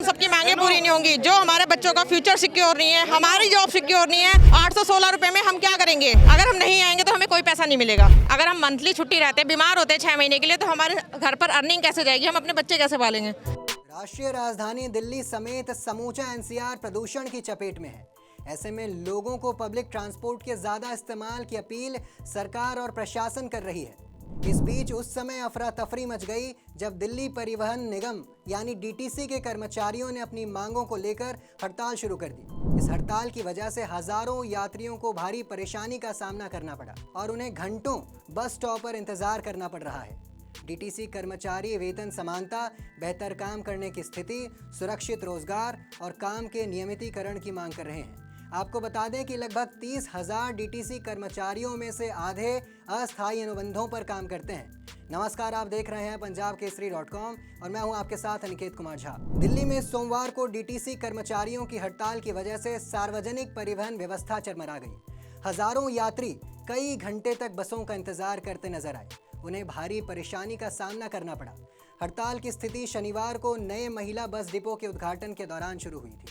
सबकी मांगे पूरी नहीं होंगी। जो हमारे बच्चों का फ्यूचर सिक्योर नहीं है, हमारी जॉब सिक्योर नहीं है, 816 रुपए में हम क्या करेंगे? अगर हम नहीं आएंगे तो हमें कोई पैसा नहीं मिलेगा। अगर हम मंथली छुट्टी रहते, बीमार होते 6 महीने के लिए, तो हमारे घर पर अर्निंग कैसे जाएगी? हम अपने बच्चे कैसे पालेंगे? राष्ट्रीय राजधानी दिल्ली समेत समूचा एनसीआर प्रदूषण की चपेट में है। ऐसे में लोगों को पब्लिक ट्रांसपोर्ट के ज्यादा इस्तेमाल की अपील सरकार और प्रशासन कर रही है। इस बीच उस समय अफरा तफरी मच गई जब दिल्ली परिवहन निगम यानी डीटीसी के कर्मचारियों ने अपनी मांगों को लेकर हड़ताल शुरू कर दी। इस हड़ताल की वजह से हजारों यात्रियों को भारी परेशानी का सामना करना पड़ा और उन्हें घंटों बस स्टॉप पर इंतजार करना पड़ रहा है। डीटीसी कर्मचारी वेतन समानता, बेहतर काम करने की स्थिति, सुरक्षित रोजगार और काम के नियमितीकरण की मांग कर रहे हैं। आपको बता दें कि लगभग 30,000 डीटीसी कर्मचारियों में से आधे अस्थायी अनुबंधों पर काम करते हैं। नमस्कार, आप देख रहे हैं punjabkesari.com और मैं हूं आपके साथ अनिकेत कुमार झा। दिल्ली में सोमवार को डीटीसी कर्मचारियों की हड़ताल की वजह से सार्वजनिक परिवहन व्यवस्था चरमरा गई। हजारों यात्री कई घंटे तक बसों का इंतजार करते नजर आए। उन्हें भारी परेशानी का सामना करना पड़ा। हड़ताल की स्थिति शनिवार को नए महिला बस डिपो के उद्घाटन के दौरान शुरू हुई थी।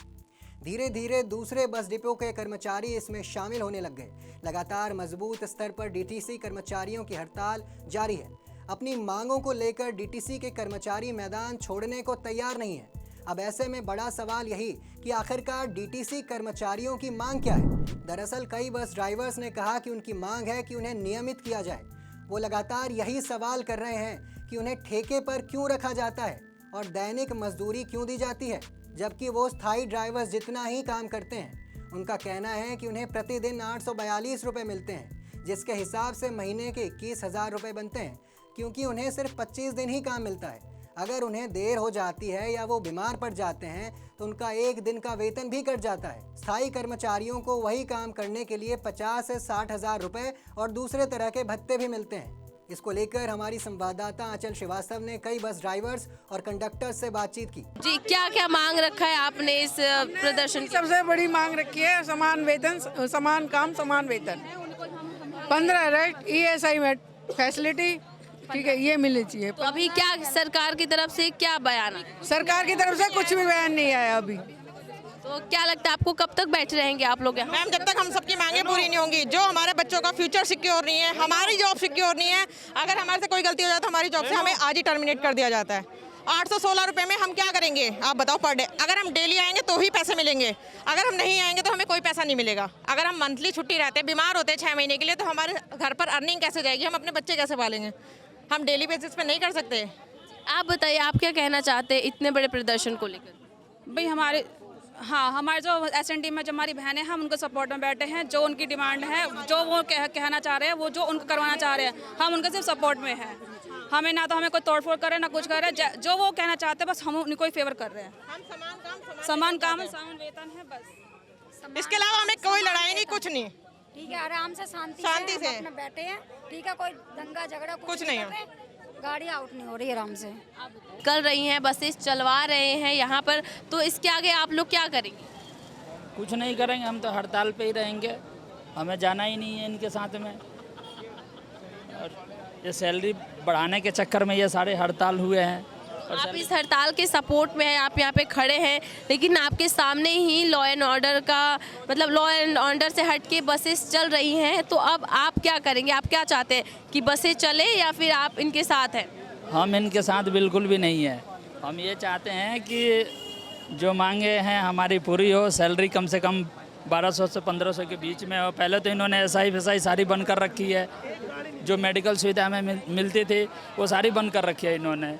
धीरे धीरे दूसरे बस डिपो के कर्मचारी इसमें शामिल होने लग गए। लगातार मजबूत स्तर पर डीटीसी कर्मचारियों की हड़ताल जारी है। अपनी मांगों को लेकर डीटीसी के कर्मचारी मैदान छोड़ने को तैयार नहीं है। अब ऐसे में बड़ा सवाल यही कि आखिरकार डीटीसी कर्मचारियों की मांग क्या है। दरअसल कई बस ड्राइवर्स ने कहा कि उनकी मांग है कि उन्हें नियमित किया जाए। वो लगातार यही सवाल कर रहे हैं कि उन्हें ठेके पर क्यों रखा जाता है और दैनिक मजदूरी क्यों दी जाती है, जबकि वो स्थायी ड्राइवर्स जितना ही काम करते हैं। उनका कहना है कि उन्हें प्रतिदिन 842 रुपये मिलते हैं, जिसके हिसाब से महीने के 21,000 रुपये बनते हैं, क्योंकि उन्हें सिर्फ 25 दिन ही काम मिलता है। अगर उन्हें देर हो जाती है या वो बीमार पड़ जाते हैं तो उनका एक दिन का वेतन भी कट जाता है। स्थायी कर्मचारियों को वही काम करने के लिए 50 से 60,000 रुपये और दूसरे तरह के भत्ते भी मिलते हैं। इसको लेकर हमारी संवाददाता आंचल श्रीवास्तव ने कई बस ड्राइवर्स और कंडक्टर्स से बातचीत की। जी, क्या क्या मांग रखा है आपने इस प्रदर्शन की? सबसे बड़ी मांग रखी है समान वेतन, समान काम, समान वेतन। 15 रेट ESI में फैसिलिटी, ठीक है, ये मिलनी चाहिए। तो अभी क्या सरकार की तरफ से क्या बयान है? सरकार की तरफ से कुछ भी बयान नहीं आया अभी। तो क्या लगता है आपको कब तक बैठे रहेंगे आप लोग यहाँ? मैम, जब तक हम सबकी मांगे पूरी नहीं होंगी, जो हमारे बच्चों का फ्यूचर सिक्योर नहीं है, हमारी जॉब सिक्योर नहीं है, अगर हमारे से कोई गलती हो जाए तो हमारी जॉब से हमें आज ही टर्मिनेट कर दिया जाता है। 816 रुपये में हम क्या करेंगे आप बताओ पर डे? अगर हम डेली आएंगे तो ही पैसे मिलेंगे, अगर हम नहीं आएंगे तो हमें कोई पैसा नहीं मिलेगा। अगर हम मंथली छुट्टी रहते, बीमार होते 6 महीने के लिए, तो हमारे घर पर अर्निंग कैसे जाएगी? हम अपने बच्चे कैसे पालेंगे? हम डेली बेसिस पे नहीं कर सकते। आप बताइए, आप क्या कहना चाहते हैं इतने बड़े प्रदर्शन को लेकर? भाई हमारे जो SND में जो हमारी बहनें हैं, हम उनको सपोर्ट में बैठे हैं। जो उनकी डिमांड है, जो वो कहना चाह रहे हैं, वो जो उनको करवाना चाह रहे हैं, हम उनके सिर्फ सपोर्ट में हैं। हमें ना तो हमें कोई तोड़फोड़ करे ना कुछ करे, जो वो कहना चाहते हैं बस हम उनको ही फेवर कर रहे हैं। हम समान काम समान वेतन है बस। इसके अलावा हमें कोई लड़ाई नहीं, कुछ नहीं। ठीक है, आराम से शांति से अपना बैठे हैं। ठीक है, कोई दंगा झगड़ा कुछ नहीं है। कर रहे। गाड़ी आउट नहीं हो रही, आराम से कर रही हैं, बसेस चलवा रहे हैं यहाँ पर, तो इसके आगे आप लोग क्या करेंगे? कुछ नहीं करेंगे, हम तो हड़ताल पे ही रहेंगे। हमें जाना ही नहीं है इनके साथ में। और ये सैलरी बढ़ाने के चक्कर में ये सारे हड़ताल हुए हैं। आप इस हड़ताल के सपोर्ट में हैं, आप यहाँ पे खड़े हैं, लेकिन आपके सामने ही लॉ एंड ऑर्डर से हट के बसेस चल रही हैं, तो अब आप क्या करेंगे? आप क्या चाहते हैं कि बसें चले या फिर आप इनके साथ हैं? हम इनके साथ बिल्कुल भी नहीं है। हम ये चाहते हैं कि जो मांगे हैं हमारी पूरी हो। सैलरी कम से कम 1200 से 1500 के बीच में हो। पहले तो इन्होंने SI FSI सारी बंद कर रखी है। जो मेडिकल सुविधा हमें मिलती थी वो सारी बंद कर रखी है इन्होंने।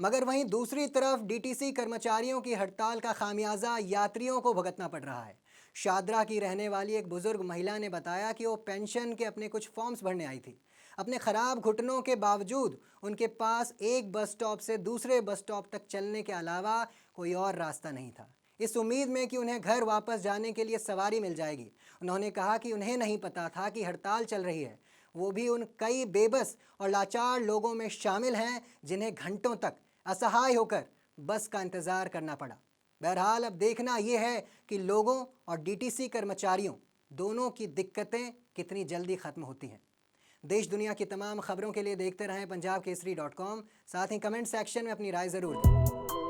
मगर वहीं दूसरी तरफ डीटीसी कर्मचारियों की हड़ताल का खामियाजा यात्रियों को भुगतना पड़ रहा है। शादरा की रहने वाली एक बुजुर्ग महिला ने बताया कि वो पेंशन के अपने कुछ फॉर्म्स भरने आई थी। अपने खराब घुटनों के बावजूद उनके पास एक बस स्टॉप से दूसरे बस स्टॉप तक चलने के अलावा कोई और रास्ता नहीं था। इस उम्मीद में कि उन्हें घर वापस जाने के लिए सवारी मिल जाएगी। उन्होंने कहा कि उन्हें नहीं पता था कि हड़ताल चल रही है। वो भी उन कई बेबस और लाचार लोगों में शामिल हैं जिन्हें घंटों तक असहाय होकर बस का इंतज़ार करना पड़ा। बहरहाल अब देखना यह है कि लोगों और डीटीसी कर्मचारियों दोनों की दिक्कतें कितनी जल्दी ख़त्म होती हैं। देश दुनिया की तमाम खबरों के लिए देखते रहें punjabkesari.com। साथ ही कमेंट सेक्शन में अपनी राय ज़रूर दें।